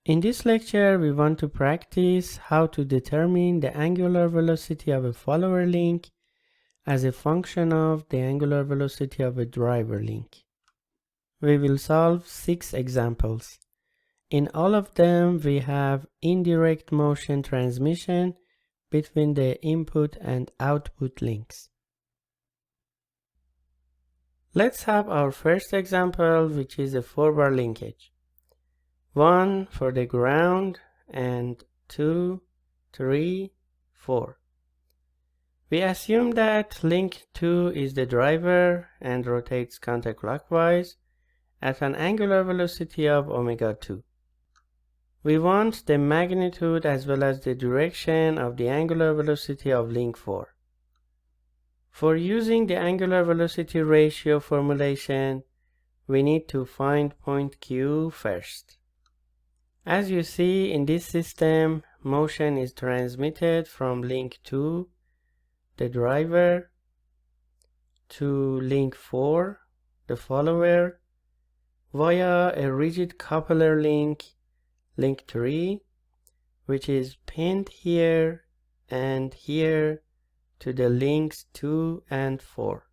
In this lecture, we want to practice how to determine the angular velocity of a follower link as a function of the angular velocity of a driver link. We will solve 6 examples. In all of them, we have indirect motion transmission between the input and output links. Let's have our first example, which is a 4-bar linkage. 1 for the ground and 2, 3, 4. We assume that link 2 is the driver and rotates counterclockwise at an angular velocity of omega 2. We want the magnitude as well as the direction of the angular velocity of link 4. For using the angular velocity ratio formulation, we need to find point Q first. As you see in this system, motion is transmitted from link 2, the driver, to link 4, the follower, via a rigid coupler link, link 3, which is pinned here and here to the links 2 and 4.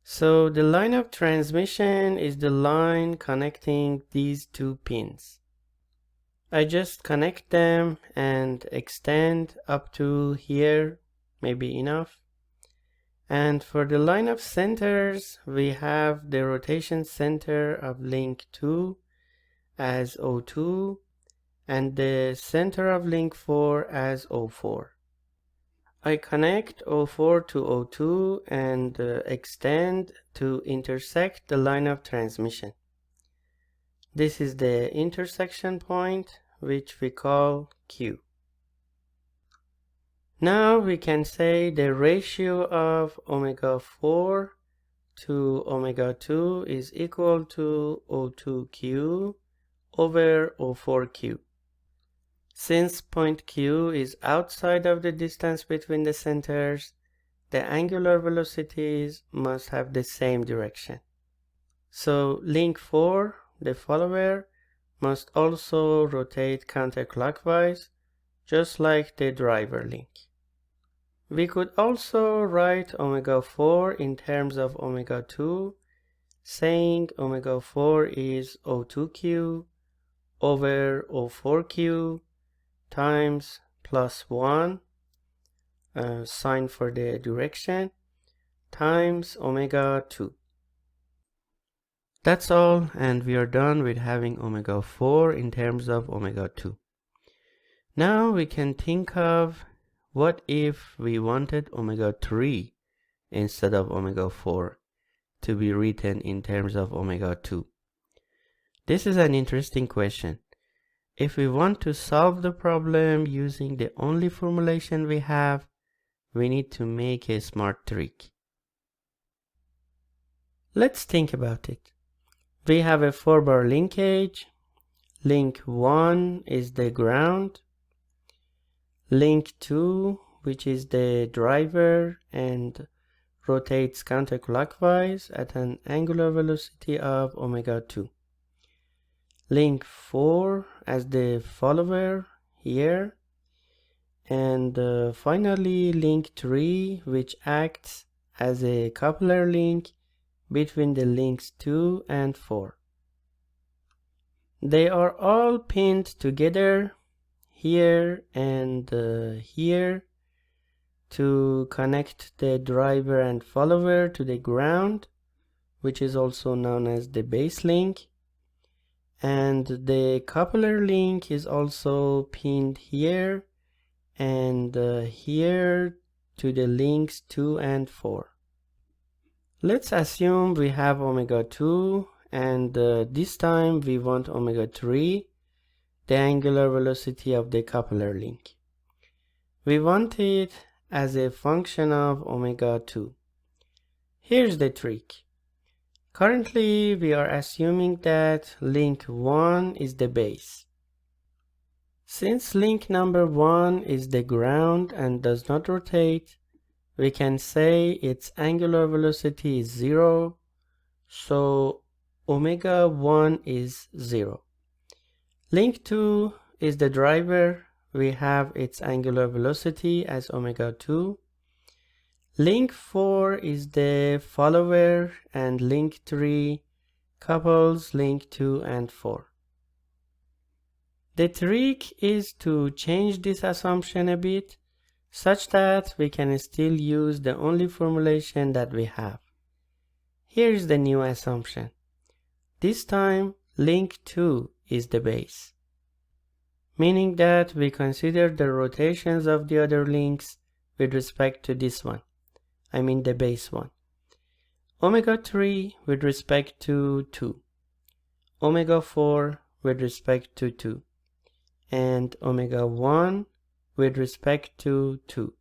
So the line of transmission is the line connecting these two pins. I just connect them and extend up to here, maybe enough. And for the line of centers, we have the rotation center of link 2 as O2 and the center of link 4 as O4. I connect O4 to O2 and extend to intersect the line of transmission. This is the intersection point, which we call Q. Now we can say the ratio of omega 4 to omega 2 is equal to O2Q over O4Q. Since point Q is outside of the distance between the centers, the angular velocities must have the same direction. So link 4, the follower, must also rotate counterclockwise, just like the driver link. We could also write omega 4 in terms of omega 2, saying omega 4 is O2Q over O4Q times plus 1, sign for the direction, times omega 2. That's all, and we are done with having omega 4 in terms of omega 2. Now we can think of what if we wanted omega 3 instead of omega 4 to be written in terms of omega 2. This is an interesting question. If we want to solve the problem using the only formulation we have, we need to make a smart trick. Let's think about it. We have a 4-bar linkage. Link 1 is the ground. Link 2, which is the driver and rotates counterclockwise at an angular velocity of omega 2. Link 4 as the follower here. And finally link 3, which acts as a coupler link between the links 2 and 4. They are all pinned together here and here to connect the driver and follower to the ground, which is also known as the base link. And the coupler link is also pinned here and here to the links 2 and 4. Let's assume we have omega 2 and this time we want omega 3, the angular velocity of the coupler link. We want it as a function of omega 2. Here's the trick. Currently we are assuming that link 1 is the base. Since link number 1 is the ground and does not rotate, we can say its angular velocity is 0, so omega 1 is 0. Link 2 is the driver. We have its angular velocity as omega 2. Link 4 is the follower, and link 3 couples link 2 and 4. The trick is to change this assumption a bit such that we can still use the only formulation that we have. Here is the new assumption. This time link 2 is the base, meaning that we consider the rotations of the other links with respect to this one. I mean the base one. Omega 3 with respect to 2. Omega 4 with respect to 2. And omega 1 with respect to 2.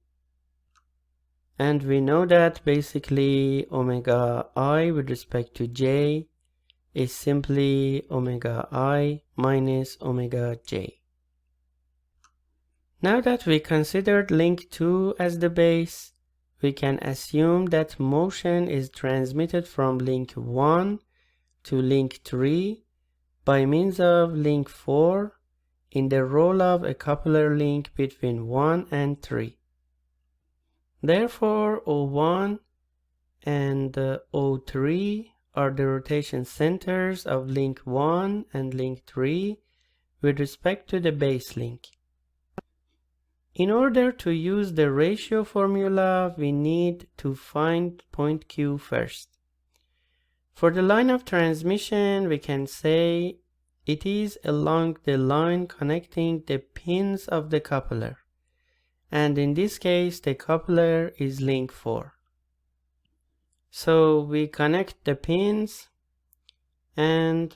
And we know that basically omega I with respect to j is simply omega I minus omega j. Now that we considered link 2 as the base, we can assume that motion is transmitted from link 1 to link 3 by means of link 4 in the role of a coupler link between 1 and 3. Therefore, O1 and O3 are the rotation centers of link 1 and link 3 with respect to the base link. In order to use the ratio formula, we need to find point Q first. For the line of transmission, we can say it is along the line connecting the pins of the coupler. And in this case, the coupler is link 4. So we connect the pins and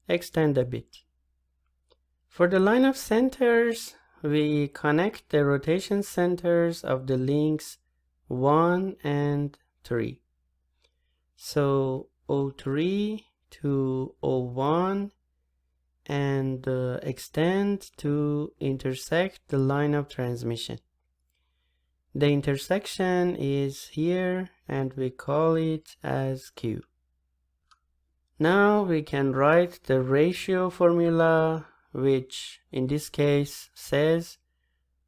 extend a bit. For the line of centers, we connect the rotation centers of the links 1 and 3. So O3 to O1 and extend to intersect the line of transmission. The intersection is here and we call it as Q. Now we can write the ratio formula, which in this case says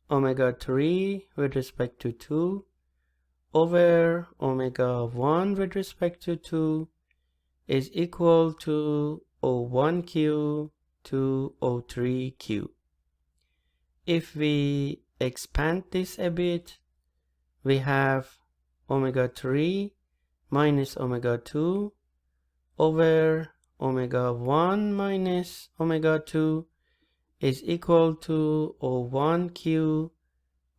omega 3 with respect to 2 over omega 1 with respect to 2 is equal to O1Q to O3Q. If we expand this a bit, we have omega 3 minus omega 2 over omega 1 minus omega 2 is equal to O1Q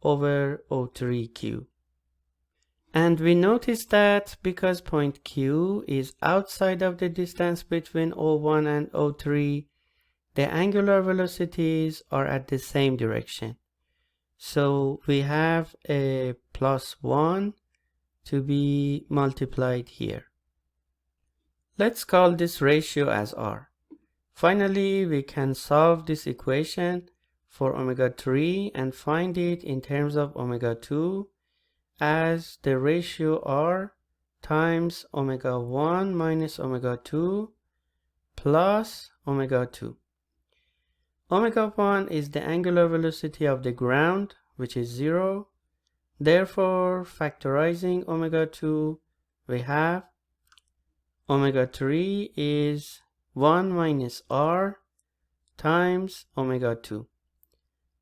over O3Q. And we notice that because point Q is outside of the distance between O1 and O3, the angular velocities are at the same direction. So we have a +1 to be multiplied here. Let's call this ratio as R. Finally, we can solve this equation for omega 3 and find it in terms of omega 2 as the ratio R times omega 1 minus omega 2 plus omega 2. Omega 1 is the angular velocity of the ground, which is 0. Therefore, factorizing omega 2, we have omega 3 is 1 minus R times omega 2.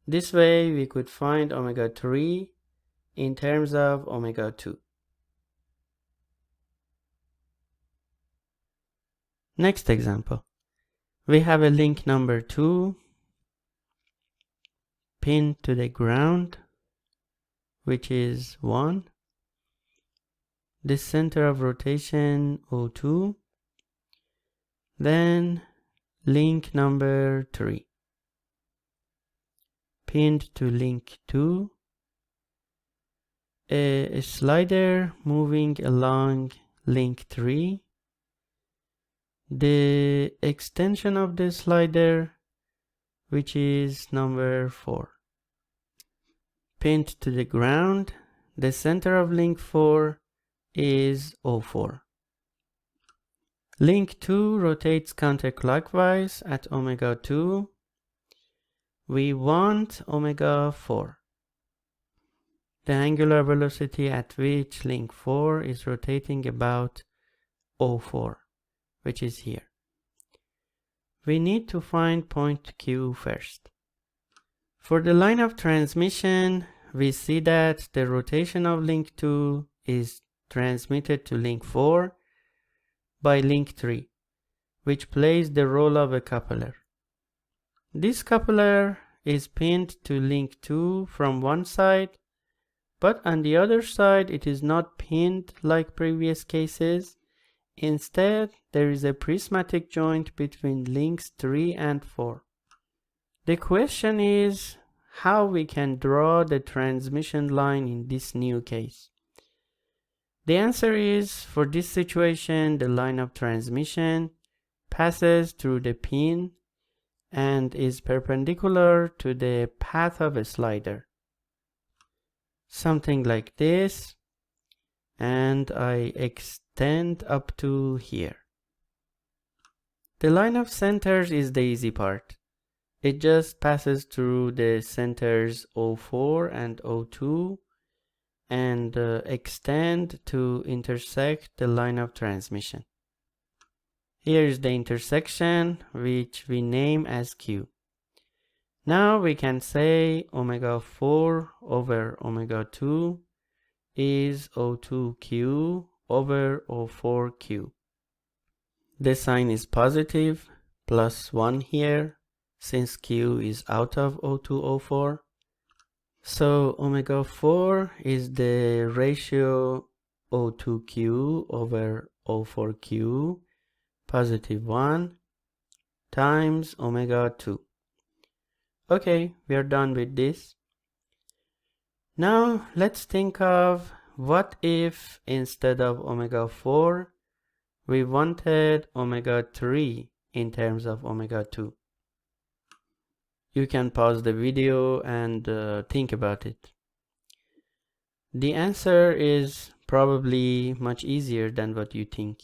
This way we could find omega 3 in terms of omega 2. Next example. We have a link number 2 pinned to the ground, which is 1. The center of rotation O2. Then link number 3 pinned to link 2. A slider moving along link 3. The extension of the slider, which is number 4. Pinned to the ground, the center of link 4 is O4. Link 2 rotates counterclockwise at omega 2 we want omega 4. The angular velocity at which link 4 is rotating about O4, which is here. We need to find point Q first. For the line of transmission, we see that the rotation of link 2 is transmitted to link 4 by link 3, which plays the role of a coupler. This coupler is pinned to link 2 from one side, but on the other side it is not pinned like previous cases. Instead, there is a prismatic joint between links 3 and 4. The question is how we can draw the transmission line in this new case. The answer is, for this situation, the line of transmission passes through the pin and is perpendicular to the path of a slider. Something like this, and I extend up to here. The line of centers is the easy part. It just passes through the centers O4 and O2 and extend to intersect the line of transmission. Here is the intersection, which we name as Q. Now we can say omega 4 over omega 2 is O2Q over O4Q. The sign is positive, plus 1 here, since Q is out of O2, O4. So omega 4 is the ratio O2Q over O4Q, positive 1, times omega 2. Okay, we are done with this. Now let's think of what if instead of omega 4, we wanted omega 3 in terms of omega 2. You can pause the video and think about it. The answer is probably much easier than what you think.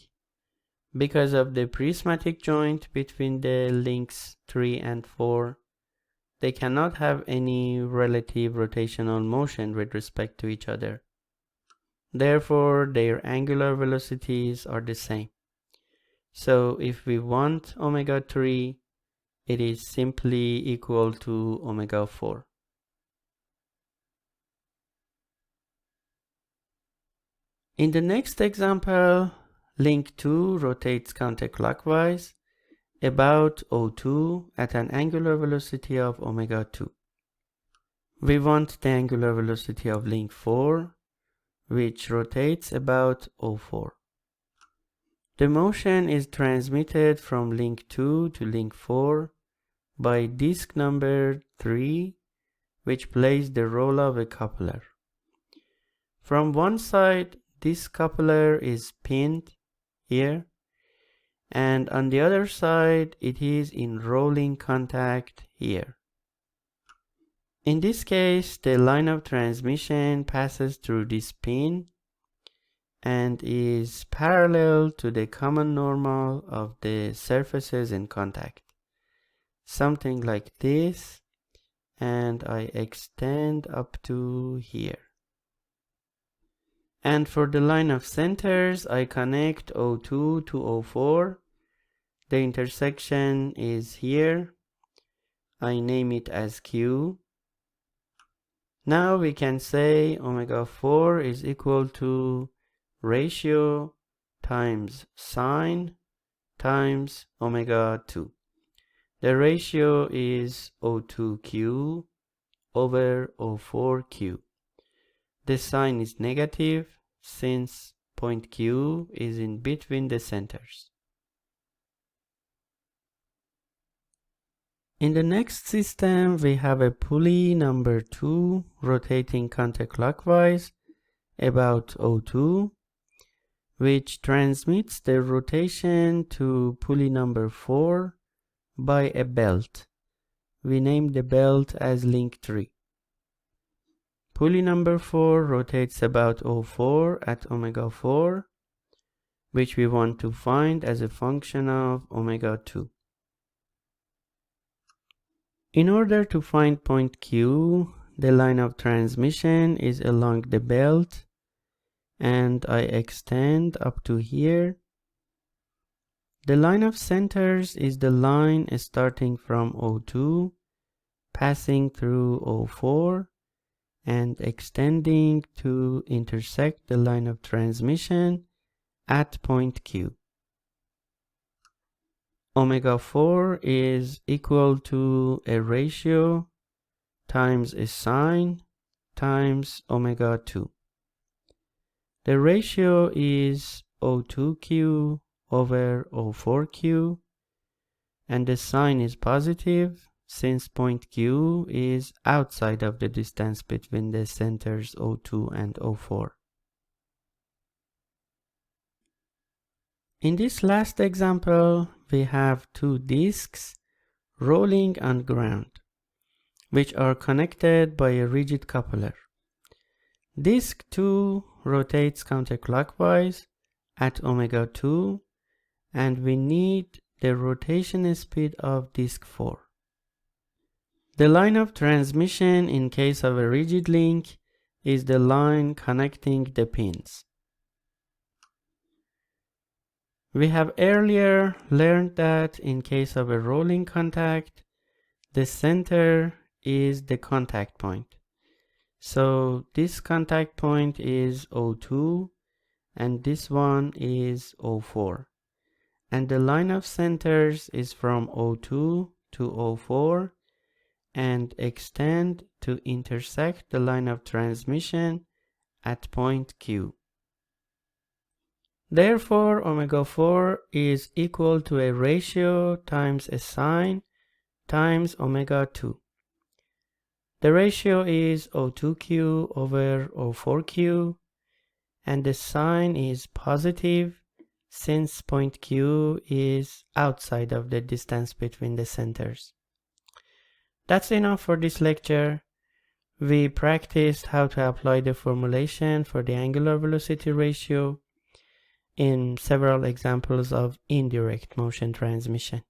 Because of the prismatic joint between the links 3 and 4, they cannot have any relative rotational motion with respect to each other. Therefore, their angular velocities are the same. So if we want omega 3, it is simply equal to omega 4. In the next example, link 2 rotates counterclockwise about O2 at an angular velocity of omega 2. We want the angular velocity of link 4, which rotates about O4. The motion is transmitted from link 2 to link 4 by disc number 3, which plays the role of a coupler. From one side, this coupler is pinned here, and on the other side, it is in rolling contact here. In this case, the line of transmission passes through this pin and is parallel to the common normal of the surfaces in contact. Something like this, and I extend up to here. And for the line of centers, I connect O2 to O4. The intersection is here. I name it as Q. Now we can say omega 4 is equal to ratio times sine times omega 2. The ratio is O2Q over O4Q. The sign is negative since point Q is in between the centers. In the next system, we have a pulley number 2 rotating counterclockwise about O2, which transmits the rotation to pulley number 4 by a belt. We name the belt as link 3. Pulley number 4 rotates about O4 at omega 4, which we want to find as a function of omega 2. In order to find point Q, the line of transmission is along the belt, and I extend up to here. The line of centers is the line starting from O2, passing through O4, and extending to intersect the line of transmission at point Q. Omega 4 is equal to a ratio times a sine times omega 2. The ratio is O2Q over O4Q, and the sign is positive since point Q is outside of the distance between the centers O2 and O4. In this last example, we have two discs rolling on ground, which are connected by a rigid coupler. Disc 2 rotates counterclockwise at omega 2, and we need the rotation speed of disc 4. The line of transmission in case of a rigid link is the line connecting the pins. We have earlier learned that in case of a rolling contact, the center is the contact point. So this contact point is O2 and this one is O4. And the line of centers is from O2 to O4 and extend to intersect the line of transmission at point Q. Therefore, omega 4 is equal to a ratio times a sine times omega 2. The ratio is O2Q over O4Q, and the sign is positive since point Q is outside of the distance between the centers. That's enough for this lecture. We practiced how to apply the formulation for the angular velocity ratio in several examples of indirect motion transmission.